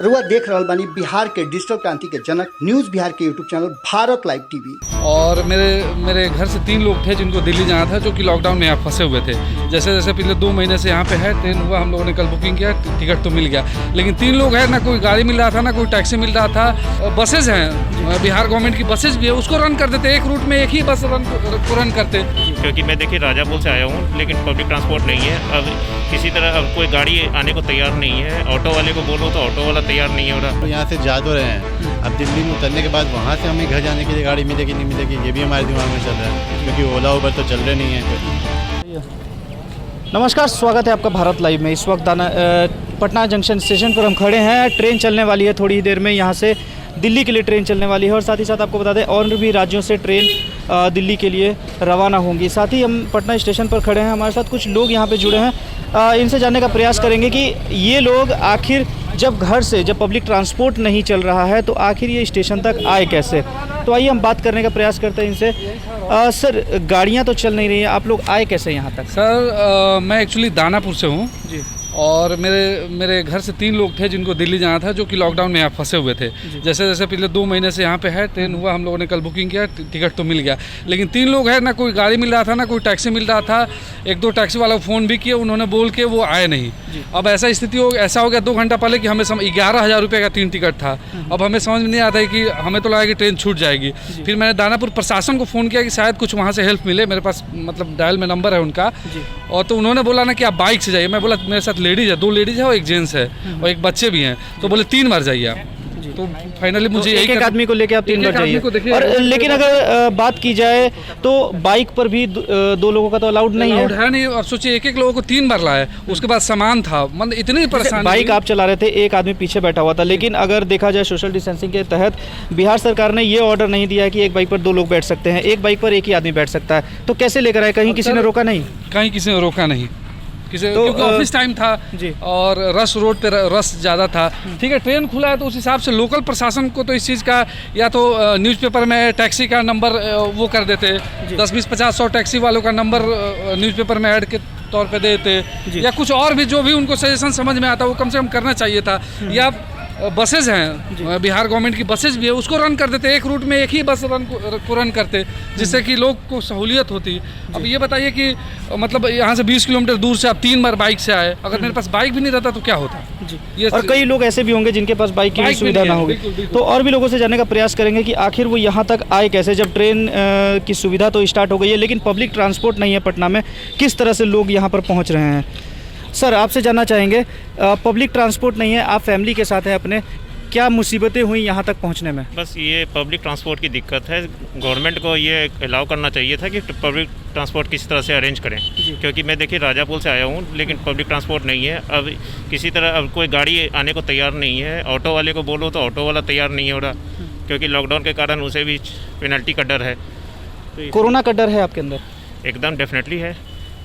रुआ देख रहल बानी बिहार के डिजिटल क्रांति के जनक न्यूज बिहार के YouTube channel Bharat live TV. और मेरे घर से 3 लोग थे जिनको दिल्ली जाना था, जो कि लॉकडाउन में यहाँ फंसे हुए थे। जैसे जैसे पिछले 2 महीने से यहाँ पे है, ट्रेन हुआ, हम लोगों ने कल बुकिंग किया, टिकट तो मिल गया। लेकिन 3 लोग हैं, ना कोई गाड़ी मिल रहा था, ना कोई टैक्सी मिल रहा था। बसेज हैं, बिहार गवर्नमेंट की बसेज भी है, उसको रन कर देते, एक रूट में एक ही बस रन करते। क्योंकि मैं देखिए राजापुर से आया हूँ, लेकिन पब्लिक ट्रांसपोर्ट नहीं है। अब किसी तरह अब कोई गाड़ी आने को तैयार नहीं है। ऑटो वाले को बोलो तो ऑटो वाला तैयार नहीं हो रहा। यहाँ से जा तो रहे हैं, अब दिल्ली में उतरने के बाद वहाँ से हमें घर जाने के लिए गाड़ी मिलेगी नहीं मिलेगी, ये भी हमारे दिमाग में चल रहा है, क्योंकि ओला उबर तो चल रहे नहीं है। नमस्कार, स्वागत है आपका भारत लाइव में। इस वक्त पटना जंक्शन स्टेशन पर हम खड़े हैं। ट्रेन चलने वाली है थोड़ी ही देर में, यहाँ से दिल्ली के लिए ट्रेन चलने वाली है। और साथ ही साथ आपको बता दें, और भी राज्यों से ट्रेन दिल्ली के लिए रवाना होंगी। साथ ही हम पटना स्टेशन पर खड़े हैं, हमारे साथ कुछ लोग यहाँ पे जुड़े हैं। इनसे जानने का प्रयास करेंगे कि ये लोग आखिर जब घर से, जब पब्लिक ट्रांसपोर्ट नहीं चल रहा है, तो आखिर ये स्टेशन तक आए कैसे। तो आइए हम बात करने का प्रयास करते हैं इनसे। सर, गाड़ियाँ तो चल नहीं रही हैं, आप लोग आए कैसे यहाँ तक? सर, मैं एक्चुअली दानापुर से हूँ जी। और मेरे घर से 3 लोग थे जिनको दिल्ली जाना था, जो कि लॉकडाउन में यहाँ फंसे हुए थे। जैसे जैसे पिछले 2 महीने से यहाँ पे है, ट्रेन हुआ, हम लोगों ने कल बुकिंग किया, टिकट तो मिल गया। लेकिन 3 लोग हैं, ना कोई गाड़ी मिल रहा था, ना कोई टैक्सी मिल रहा था। 1-2 टैक्सी वाला को फ़ोन भी किया, उन्होंने बोल के वो आए नहीं। अब ऐसा हो गया 2 घंटा पहले कि हमें 11,000 रुपये का 3 टिकट था। अब हमें समझ में नहीं आता है कि हमें तो लगा कि ट्रेन छूट जाएगी। फिर मैंने दानापुर प्रशासन को फ़ोन किया कि शायद कुछ वहाँ से हेल्प मिले, मेरे पास मतलब डायल में नंबर है उनका। और तो उन्होंने बोला ना कि आप बाइक से जाइए। मैं बोला मेरे साथ लेडीज़ है, 2 लेडीज़ है और एक जेंट्स है और एक बच्चे भी हैं। तो बोले 3 बार जाइए आप। तो फाइनली मुझे तो एक आदमी को लेके आप 3 बार जाइए। और लेकिन अगर बात की जाए तो बाइक पर भी 2 लोगों का तो अलाउड नहीं है नहीं। और सोचिए, एक लोगों को 3 बार लाए, उसके बाद सामान था, मतलब इतनी परेशानी। बाइक आप चला रहे थे, एक आदमी पीछे बैठा हुआ था। लेकिन अगर देखा जाए सोशल डिस्टेंसिंग के तहत बिहार सरकार ने ये ऑर्डर नहीं दिया कि एक बाइक पर 2 लोग बैठ सकते हैं, एक बाइक पर एक ही आदमी बैठ सकता है। तो कैसे लेकर आए? कहीं किसी ने रोका नहीं? कहीं किसी ने रोका नहीं। तो क्योंकि ऑफिस टाइम था जी, और रश, रोड पे रश ज़्यादा था। ठीक है, ट्रेन खुला है तो उस हिसाब से लोकल प्रशासन को तो इस चीज़ का, या तो न्यूज़पेपर में टैक्सी का नंबर वो कर देते, 10, 20, 50, 100 टैक्सी वालों का नंबर न्यूज़पेपर में ऐड के तौर पे देते, या कुछ और भी जो भी उनको सजेशन समझ में आता वो कम से कम करना चाहिए था। या बसेज हैं, बिहार गवर्नमेंट की बसेज भी है, उसको रन कर देते, एक रूट में एक ही बस रन करते, जिससे कि लोग को सहूलियत होती। अब ये बताइए कि मतलब यहाँ से 20 किलोमीटर दूर से आप 3 बार बाइक से आए, अगर मेरे पास बाइक भी नहीं रहता तो क्या होता जी। और कई लोग ऐसे भी होंगे जिनके पास बाइक की सुविधा ना होगी। तो और भी लोगों से जानने का प्रयास करेंगे कि आखिर वो यहाँ तक आए कैसे, जब ट्रेन की सुविधा तो स्टार्ट हो गई है, लेकिन पब्लिक ट्रांसपोर्ट नहीं है पटना में। किस तरह से लोग यहाँ पर पहुँच रहे हैं? सर, आपसे जानना चाहेंगे, पब्लिक ट्रांसपोर्ट नहीं है, आप फैमिली के साथ हैं अपने, क्या मुसीबतें हुई यहाँ तक पहुँचने में? बस ये पब्लिक ट्रांसपोर्ट की दिक्कत है। गवर्नमेंट को ये अलाउ करना चाहिए था कि पब्लिक ट्रांसपोर्ट किसी तरह से अरेंज करें। क्योंकि मैं देखिए राजापुर से आया हूँ, लेकिन पब्लिक ट्रांसपोर्ट नहीं है। अब किसी तरह अब कोई गाड़ी आने को तैयार नहीं है। ऑटो वाले को बोलो तो ऑटो वाला तैयार नहीं हो रहा, क्योंकि लॉकडाउन के कारण उसे भी पेनल्टी का डर है। कोरोना का डर है आपके अंदर? एकदम डेफिनेटली है।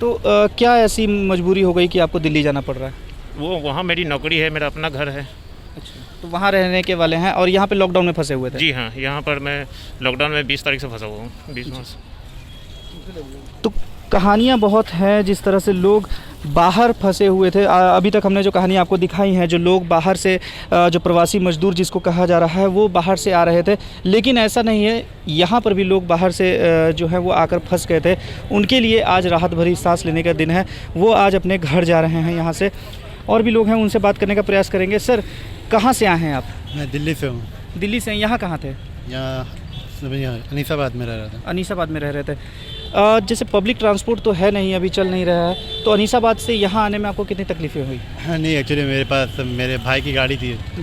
तो क्या ऐसी मजबूरी हो गई कि आपको दिल्ली जाना पड़ रहा है? वो वहाँ मेरी नौकरी है, मेरा अपना घर है। अच्छा, तो वहाँ रहने के वाले हैं और यहाँ पे लॉकडाउन में फंसे हुए थे? जी हाँ, यहाँ पर मैं लॉकडाउन में 20 तारीख से फंसा हुआ हूँ, 20 मार्च। तो कहानियाँ बहुत हैं जिस तरह से लोग बाहर फंसे हुए थे। अभी तक हमने जो कहानियाँ आपको दिखाई हैं, जो लोग बाहर से, जो प्रवासी मजदूर जिसको कहा जा रहा है, वो बाहर से आ रहे थे। लेकिन ऐसा नहीं है, यहाँ पर भी लोग बाहर से जो है वो आकर फंस गए थे। उनके लिए आज राहत भरी सांस लेने का दिन है। वो आज अपने घर जा रहे हैं यहाँ से। और भी लोग हैं, उनसे बात करने का प्रयास करेंगे। सर, कहाँ से आए हैं आप? मैं दिल्ली से हूँ। दिल्ली से? यहाँ कहाँ थे? यहाँ अनीसाबाद में रह रहा था। अनीसाबाद में रह रहे थे। जैसे पब्लिक ट्रांसपोर्ट तो है नहीं, अभी चल नहीं रहा है, तो अनीसाबाद से यहाँ आने में आपको कितनी तकलीफ़ें हुई? हाँ, नहीं, एक्चुअली मेरे पास मेरे भाई की गाड़ी थी, तो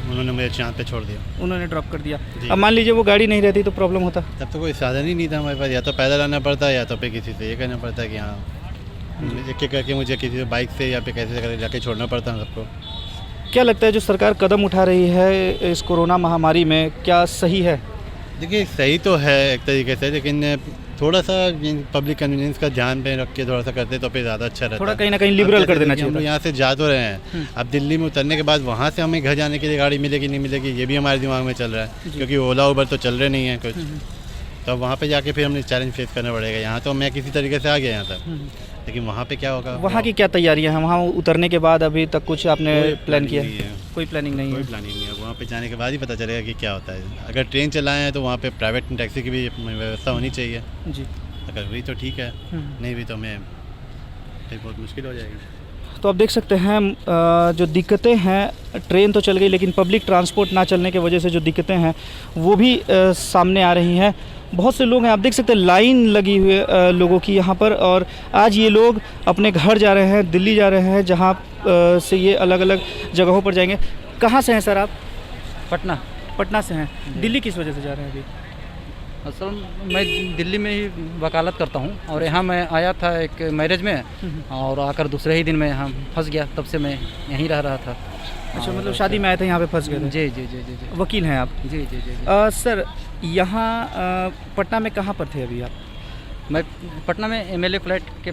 उन्होंने मुझे यहाँ पे छोड़ दिया। उन्होंने ड्रॉप कर दिया। अब मान लीजिए वो गाड़ी नहीं रहती तो प्रॉब्लम होता? तब तो कोई साधन ही नहीं था हमारे पास, या तो पैदल आना पड़ता या तो फिर किसी से ये करना पड़ता कि हाँ एक एक करके मुझे किसी बाइक से या फिर कैसे करके जाके छोड़ना पड़ता है सबको। क्या लगता है जो सरकार कदम उठा रही है इस कोरोना महामारी में, क्या सही है? देखिए, सही तो है एक तरीके से, लेकिन थोड़ा सा पब्लिक कन्वीनियंस का ध्यान पे रख के थोड़ा सा करते तो फिर ज़्यादा अच्छा रहता। थोड़ा कहीं ना कहीं लिबरल कर देना चाहिए। हम लोग यहाँ से जा तो रहे हैं, अब दिल्ली में उतरने के बाद वहाँ से हमें घर जाने के लिए गाड़ी मिलेगी नहीं मिलेगी, ये भी हमारे दिमाग में चल रहा है, क्योंकि ओला उबर तो चल रहे नहीं है कुछ। तो वहाँ पे जाके फिर हमने चैलेंज फेस करना पड़ेगा। यहाँ तो मैं किसी तरीके से आ गया यहाँ तक। लेकिन वहाँ पे क्या होगा, वहाँ की क्या तैयारियां हैं? वहाँ उतरने के बाद अभी तक कुछ आपने कोई प्लान planning किया नहीं है। कोई प्लानिंग नहीं कोई है। प्लानिंग नहीं है। वहाँ पे जाने के बाद ही पता चलेगा कि क्या होता है। अगर ट्रेन चलाएं हैं तो वहाँ पे प्राइवेट टैक्सी की भी व्यवस्था होनी चाहिए। जी। अगर हुई तो ठीक है, नहीं भी तो हमें फिर बहुत मुश्किल हो जाएगी। तो आप देख सकते हैं जो दिक्कतें हैं, ट्रेन तो चल गई लेकिन पब्लिक ट्रांसपोर्ट ना चलने की वजह से जो दिक्कतें हैं वो भी सामने आ रही हैं। बहुत से लोग हैं, आप देख सकते हैं लाइन लगी हुई है लोगों की यहाँ पर, और आज ये लोग अपने घर जा रहे हैं, दिल्ली जा रहे हैं, जहाँ से ये अलग अलग जगहों पर जाएंगे। कहाँ से हैं सर आप? पटना। पटना से हैं। दिल्ली किस वजह से जा रहे हैं अभी? असल मैं दिल्ली में ही वकालत करता हूँ और यहाँ मैं आया था एक मैरिज में, और आकर दूसरे ही दिन मैं यहाँ फंस गया। तब से मैं यहीं रह रहा था। अच्छा, मतलब शादी में आए थे, यहाँ पे फंस गए थे? जी जी जी जी जी। वकील हैं आप? जी जी जी जी। सर यहाँ पटना में कहाँ पर थे अभी आप? मैं पटना में एमएलए फ्लैट के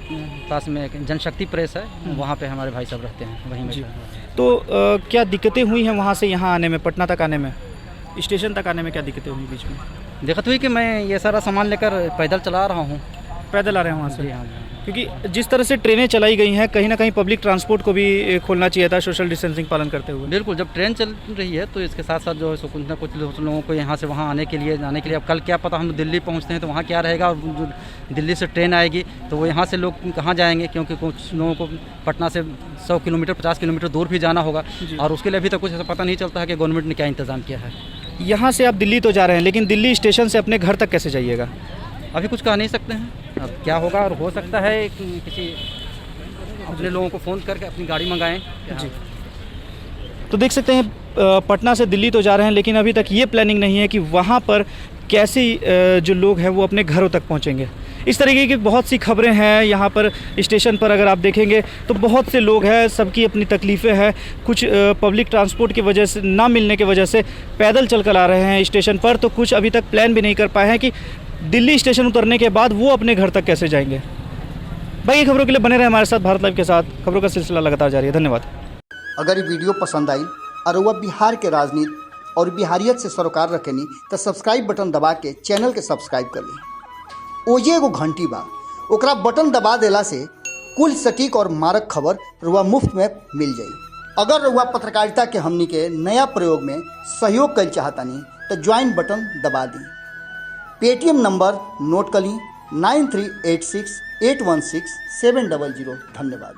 पास में एक जनशक्ति प्रेस है, वहाँ पे हमारे भाई साहब रहते हैं, वहीं जी। में। तो क्या दिक्कतें हुई हैं वहाँ से यहाँ आने में, पटना तक आने में, स्टेशन तक आने में क्या दिक्कतें हुई बीच में? दिक्कत हुई कि मैं ये सारा सामान लेकर पैदल चला रहा हूँ। पैदल आ रहे हैं वहाँ से? जी हाँ। क्योंकि जिस तरह से ट्रेनें चलाई गई हैं, कहीं ना कहीं पब्लिक ट्रांसपोर्ट को भी खोलना चाहिए था, सोशल डिस्टेंसिंग पालन करते हुए। बिल्कुल, जब ट्रेन चल रही है तो इसके साथ साथ जो है सो कुछ ना कुछ लोगों को यहाँ से वहाँ आने के लिए जाने के लिए, अब कल क्या पता हम दिल्ली पहुँचते हैं तो वहाँ क्या रहेगा, और जो दिल्ली से ट्रेन आएगी तो वो यहाँ से लोग कहाँ जाएंगे, क्योंकि कुछ लोगों को पटना से 100 किलोमीटर 50 किलोमीटर दूर भी जाना होगा, और उसके लिए अभी तक कुछ ऐसा पता नहीं चलता है कि गवर्नमेंट ने क्या इंतज़ाम किया है। यहाँ से आप दिल्ली तो जा रहे हैं, लेकिन दिल्ली स्टेशन से अपने घर तक कैसे जाइएगा? अभी कुछ कह नहीं सकते हैं, अब क्या होगा, और हो सकता है कि किसी अपने लोगों को फ़ोन करके अपनी गाड़ी मंगाएं। जी। तो देख सकते हैं पटना से दिल्ली तो जा रहे हैं, लेकिन अभी तक ये प्लानिंग नहीं है कि वहाँ पर कैसे जो लोग हैं वो अपने घरों तक पहुँचेंगे। इस तरीके की बहुत सी खबरें हैं यहाँ पर स्टेशन पर। अगर आप देखेंगे तो बहुत से लोग हैं, सबकी अपनी तकलीफ़ें हैं। कुछ पब्लिक ट्रांसपोर्ट की वजह से, ना मिलने की वजह से पैदल चल कर आ रहे हैं स्टेशन पर, तो कुछ अभी तक प्लान भी नहीं कर पाए हैं कि दिल्ली स्टेशन उतरने के बाद वो अपने घर तक कैसे जाएंगे। बाकी खबरों के लिए बने रहे हमारे साथ भारत लाइव के साथ। खबरों का सिलसिला लगातार जारी है। धन्यवाद। अगर ये वीडियो पसंद आई और वह बिहार के राजनीति और बिहारियत से सरोकार रखेनी तो सब्सक्राइब बटन दबा के चैनल के सब्सक्राइब कर ली। ओजे एगो घंटी बा, ओकरा बटन दबा देला से कुल सटीक और मारक खबर रुआ मुफ्त में मिल जाई। अगर रुआ पत्रकारिता के हमनी के नया प्रयोग में सहयोग कर चाहतानी तो ज्वाइन बटन दबा दी। पेटीएम नंबर नोट कर ली 9386816700। धन्यवाद।